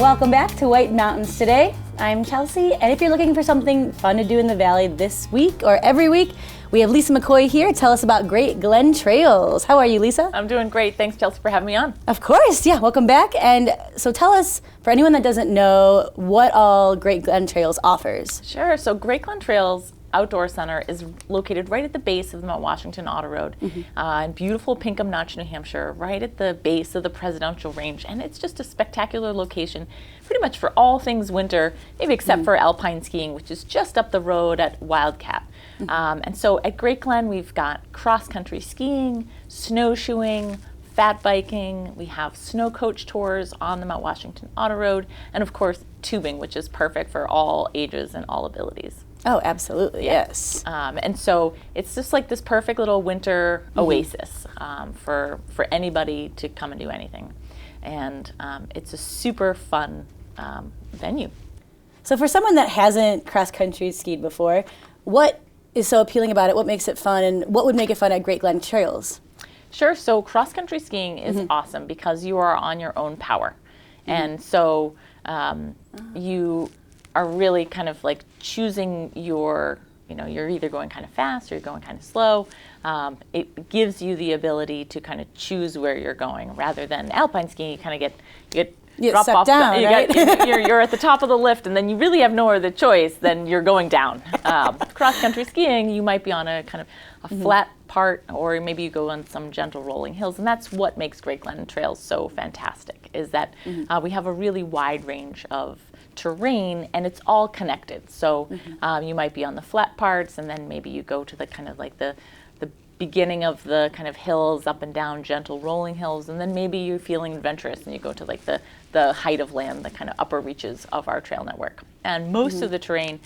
Welcome back to White Mountains Today. I'm Chelsea, and if you're looking for something fun to do in the valley this week or every week, we have Lisa McCoy here to tell us about Great Glen Trails. How are you, Lisa? I'm doing great. Thanks, Chelsea, for having me on. Of course, yeah, welcome back. And so tell us, for anyone that doesn't know, what all Great Glen Trails offers. Sure. So Great Glen Trails Outdoor Center is located right at the base of the Mount Washington Auto Road in beautiful Pinkham Notch, New Hampshire, right at the base of the Presidential Range. And it's just a spectacular location pretty much for all things winter, maybe except for alpine skiing, which is just up the road at Wildcat. And so at Great Glen, we've got cross-country skiing, snowshoeing, fat biking, we have SnowCoach tours on the Mount Washington Auto Road, and of course tubing, which is perfect for all ages and all abilities. Oh, absolutely, yes. And so it's just like this perfect little winter oasis for anybody to come and do anything. And it's a super fun venue. So for someone that hasn't cross-country skied before, what is so appealing about it? What makes it fun, and what would make it fun at Great Glen Trails? Sure. So cross-country skiing is awesome because you are on your own power. And so you are really kind of like choosing you're either going kind of fast or you're going kind of slow. It gives you the ability to kind of choose where you're going, rather than alpine skiing. You kind of get drop off down, right? You're at the top of the lift, and then you really have no other choice than you're going down. Cross-country skiing, you might be on a kind of a flat part, or maybe you go on some gentle rolling hills, and that's what makes Great Glen Trails so fantastic, is that we have a really wide range of terrain, and it's all connected. So you might be on the flat parts, and then maybe you go to the kind of like the beginning of the kind of hills, up and down gentle rolling hills, and then maybe you're feeling adventurous and you go to like the height of land, the kind of upper reaches of our trail network. And most of the terrain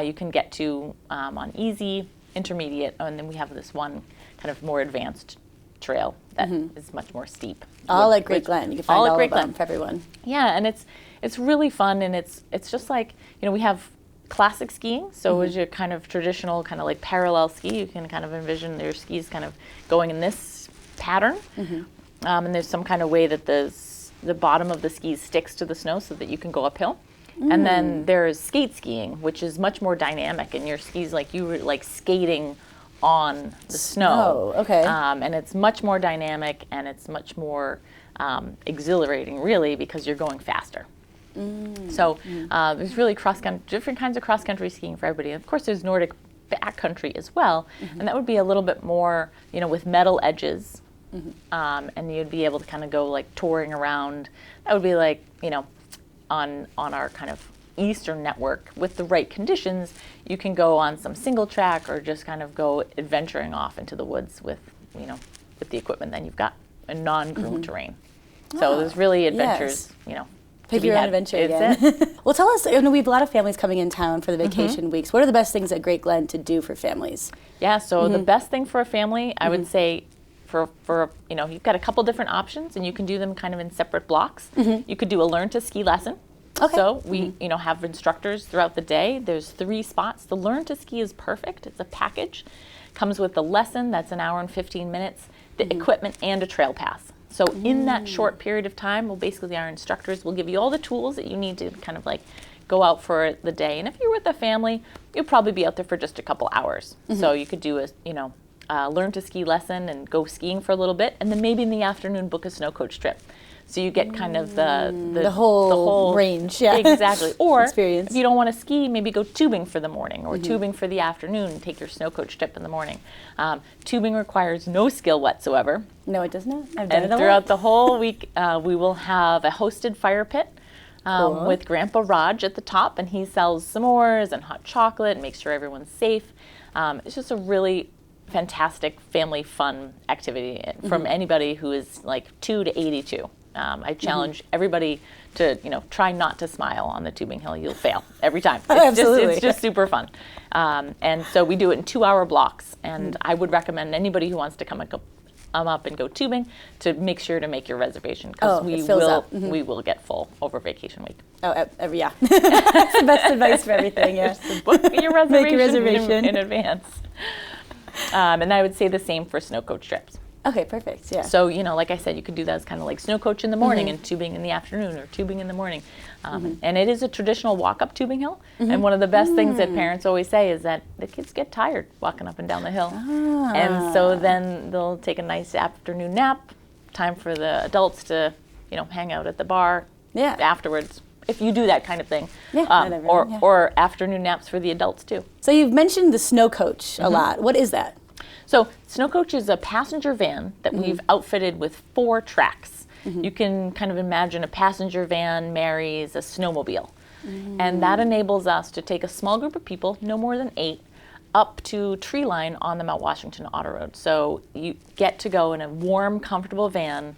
you can get to on easy, intermediate, and then we have this one kind of more advanced trail that is much more steep. All at Great Glen. You can find all of them for everyone. Yeah, and it's really fun, and it's just like, we have classic skiing, so as your kind of traditional kind of like parallel ski, you can kind of envision your skis kind of going in this pattern, and there's some kind of way that the bottom of the skis sticks to the snow so that you can go uphill. And then there's skate skiing, which is much more dynamic, and your skis like you were like skating on the snow. Oh, okay. And it's much more dynamic, and it's much more exhilarating, really, because you're going faster. So there's really different kinds of cross-country skiing for everybody. And of course, there's Nordic backcountry as well, and that would be a little bit more, with metal edges, and you'd be able to kind of go like touring around. That would be like, on our kind of eastern network, with the right conditions, you can go on some single track or just kind of go adventuring off into the woods with the equipment that you've got, a non-groomed terrain. So there's really adventures, Pick your own adventure again. Well, tell us, we have a lot of families coming in town for the vacation weeks. What are the best things at Great Glen to do for families? Yeah, so the best thing for a family, I would say, for you've got a couple different options, and you can do them kind of in separate blocks. You could do a learn to ski lesson. Okay. So we have instructors throughout the day. There's 3 spots. The learn to ski is perfect. It's a package. Comes with the lesson, that's an hour and 15 minutes, the equipment, and a trail pass. So in that short period of time, basically our instructors will give you all the tools that you need to kind of like go out for the day. And if you're with a family, you'll probably be out there for just a couple hours. So you could do a learn to ski lesson and go skiing for a little bit, and then maybe in the afternoon book a SnowCoach trip. So you get kind of the whole range, yeah. Exactly. Or experience. If you don't want to ski, maybe go tubing for the morning, or tubing for the afternoon and take your SnowCoach trip in the morning. Tubing requires no skill whatsoever. No, it does not. I've done it a lot. Throughout the whole week, we will have a hosted fire pit with Grandpa Raj at the top, and he sells s'mores and hot chocolate and makes sure everyone's safe. It's just a really fantastic family fun activity from anybody who is like 2 to 82. I challenge everybody to, try not to smile on the tubing hill. You'll fail every time. It's just super fun. And so we do it in 2-hour blocks. And I would recommend anybody who wants to come up and go tubing to make sure to make your reservation, because we will get full over vacation week. Oh, yeah. That's the best advice for everything, yeah. Just book your reservation, Make your reservation in advance. And I would say the same for SnowCoach trips. Okay, perfect. Yeah. So, like I said, you could do that as kind of like SnowCoach in the morning and tubing in the afternoon, or tubing in the morning. And it is a traditional walk-up tubing hill. And one of the best things that parents always say is that the kids get tired walking up and down the hill. And so then they'll take a nice afternoon nap, time for the adults to, hang out at the bar afterwards. If you do that kind of thing. Or afternoon naps for the adults too. So you've mentioned the SnowCoach a lot. What is that? So SnowCoach is a passenger van that we've outfitted with 4 tracks. You can kind of imagine a passenger van marries a snowmobile. And that enables us to take a small group of people, no more than 8, up to tree line on the Mount Washington Auto Road. So you get to go in a warm, comfortable van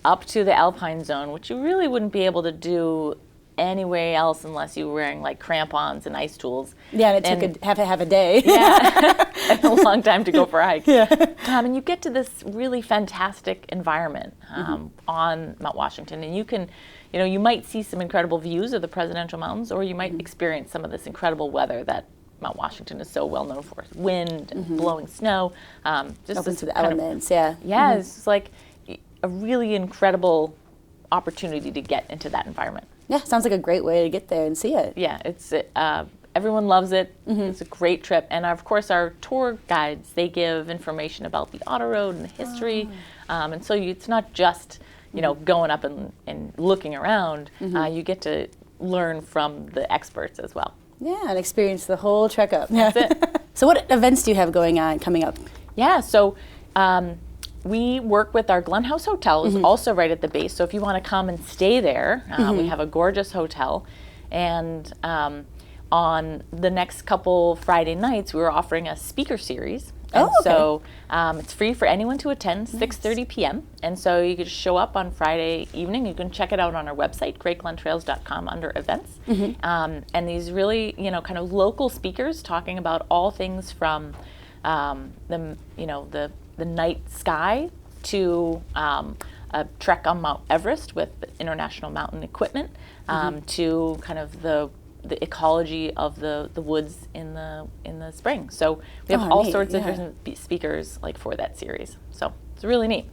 up to the Alpine Zone, which you really wouldn't be able to do anywhere else unless you were wearing like crampons and ice tools. Yeah, and it took half a day. Yeah, and a long time to go for a hike. And you get to this really fantastic environment on Mount Washington, and you can, you might see some incredible views of the Presidential Mountains, or you might experience some of this incredible weather that Mount Washington is so well known for: wind and blowing snow. Just open to the elements. Yeah, it's just like a really incredible opportunity to get into that environment. Yeah, sounds like a great way to get there and see it. Yeah, it's everyone loves it. It's a great trip, and of course our tour guides, they give information about the auto road and the history, and so it's not just going up and looking around. You get to learn from the experts as well. Yeah, and experience the whole trek up. That's it. So what events do you have coming up? Yeah, so we work with our Glen House Hotel, is also right at the base. So if you want to come and stay there, we have a gorgeous hotel. And on the next couple Friday nights, we were offering a speaker series. And so it's free for anyone to attend, 6:30 p.m. And so you can show up on Friday evening. You can check it out on our website, greatglentrails.com, under events. And these really, kind of local speakers talking about all things from the night sky to a trek on Mount Everest with International Mountain Equipment, to kind of the ecology of the woods in the spring. So we have all sorts of different speakers for that series. So it's really neat.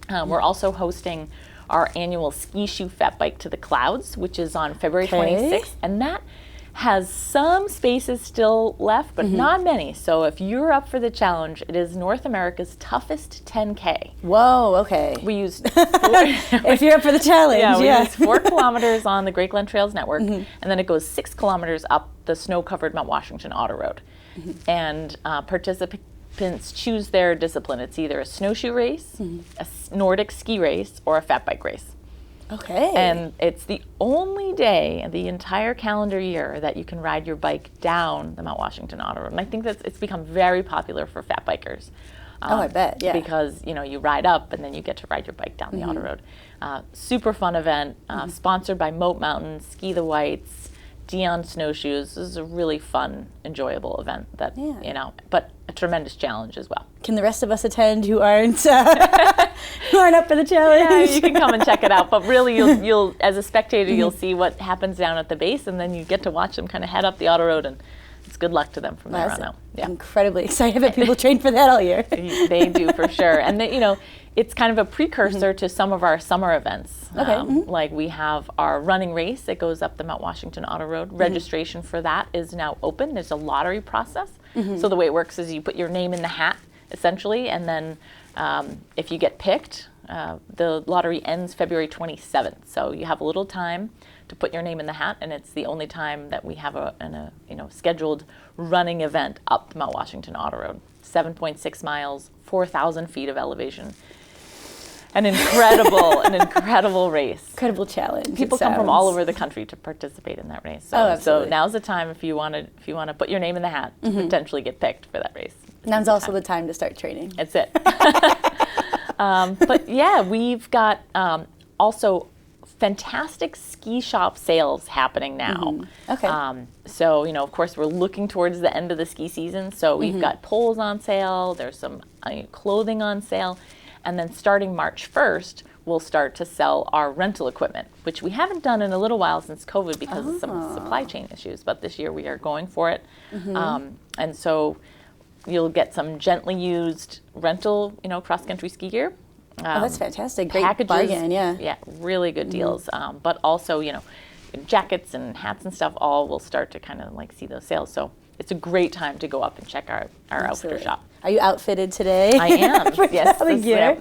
We're also hosting our annual Ski Shoe Fat Bike to the Clouds, which is on February 26th, and that has some spaces still left, but not many. So if you're up for the challenge, it is North America's toughest 10K. Whoa, okay. We use if you're up for the challenge, we use 4 kilometers on the Great Glen Trails network, and then it goes 6 kilometers up the snow-covered Mount Washington Auto Road. And participants choose their discipline. It's either a snowshoe race, a Nordic ski race, or a fat bike race. Okay. And it's the only day the entire calendar year that you can ride your bike down the Mount Washington Auto Road. And I think it's become very popular for fat bikers. I bet, yeah. Because, you ride up and then you get to ride your bike down the auto road. Super fun event, sponsored by Moat Mountain, Ski the Whites, Dion Snowshoes. This is a really fun, enjoyable event that, but a tremendous challenge as well. Can the rest of us attend who aren't up for the challenge? Yeah, you can come and check it out. But really, you'll as a spectator, you'll see what happens down at the base, and then you get to watch them kind of head up the auto road, and it's good luck to them from there on out. Yeah. Incredibly excited that people train for that all year. They do, for sure. And it's kind of a precursor to some of our summer events. Okay. Like we have our running race that goes up the Mount Washington Auto Road. Registration for that is now open. There's a lottery process. So the way it works is you put your name in the hat, essentially, and then if you get picked, the lottery ends February 27th. So you have a little time to put your name in the hat, and it's the only time that we have a scheduled running event up Mount Washington Auto Road. 7.6 miles, 4,000 feet of elevation. An incredible race. Incredible challenge. People come from all over the country to participate in that race. So now's the time if you want to put your name in the hat to potentially get picked for that race. Now's also the time to start training. That's it. But yeah, we've got also fantastic ski shop sales happening now. Okay. So, of course, we're looking towards the end of the ski season. So we've got poles on sale. There's some clothing on sale. And then starting March 1st, we'll start to sell our rental equipment, which we haven't done in a little while since COVID because of some supply chain issues. But this year we are going for it. And so You'll get some gently used rental, cross-country ski gear. Oh, that's fantastic. Great Packages, bargain, yeah. Yeah, really good deals. But also, jackets and hats and stuff all will start to kind of like see those sales. So it's a great time to go up and check our outfitter shop. Are you outfitted today? I am. Yes. Gear.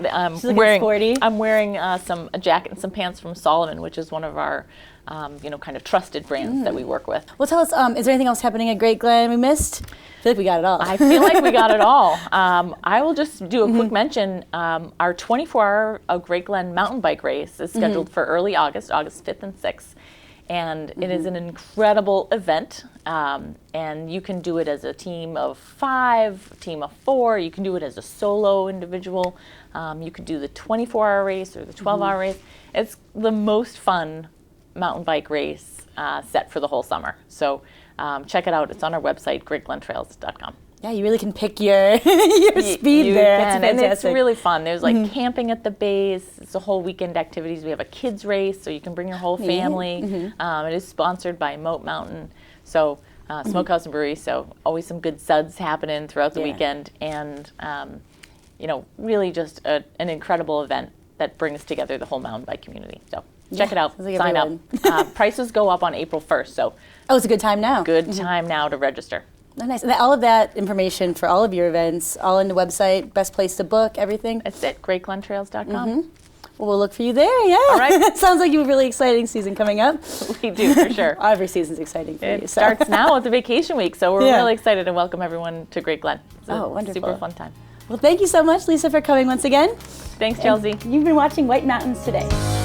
I'm wearing a jacket and some pants from Solomon, which is one of our kind of trusted brands that we work with. Well, tell us, is there anything else happening at Great Glen we missed? I feel like we got it all. I feel like we got it all. I will just do a quick mention. Our 24-hour Great Glen mountain bike race is scheduled for early August 5th and 6th. And it is an incredible event. And you can do it as a team of 5, team of 4. You can do it as a solo individual. You could do the 24-hour race or the 12-hour race. It's the most fun mountain bike race set for the whole summer. So check it out. It's on our website, greatglentrails.com. Yeah, you really can pick your speed there. Can, and it's really fun. There's like camping at the base. It's a whole weekend activities. We have a kids race, so you can bring your whole family. It is sponsored by Moat Mountain, so Smokehouse and Brewery. So always some good suds happening throughout the weekend, and really just an incredible event that brings together the whole mountain bike community. So check it out. Sign up. Prices go up on April 1st. So it's a good time now. Good time now to register. Oh, nice. And all of that information for all of your events, all in the website, best place to book, everything? That's it, greatglentrails.com. Well, we'll look for you there, yeah. All right. Sounds like you have a really exciting season coming up. We do, for sure. Every season's exciting for you. It starts now with the vacation week, so we're really excited to welcome everyone to Great Glen. It's a wonderful. Super fun time. Well, thank you so much, Lisa, for coming once again. Thanks, Chelsea. You've been watching White Mountains Today.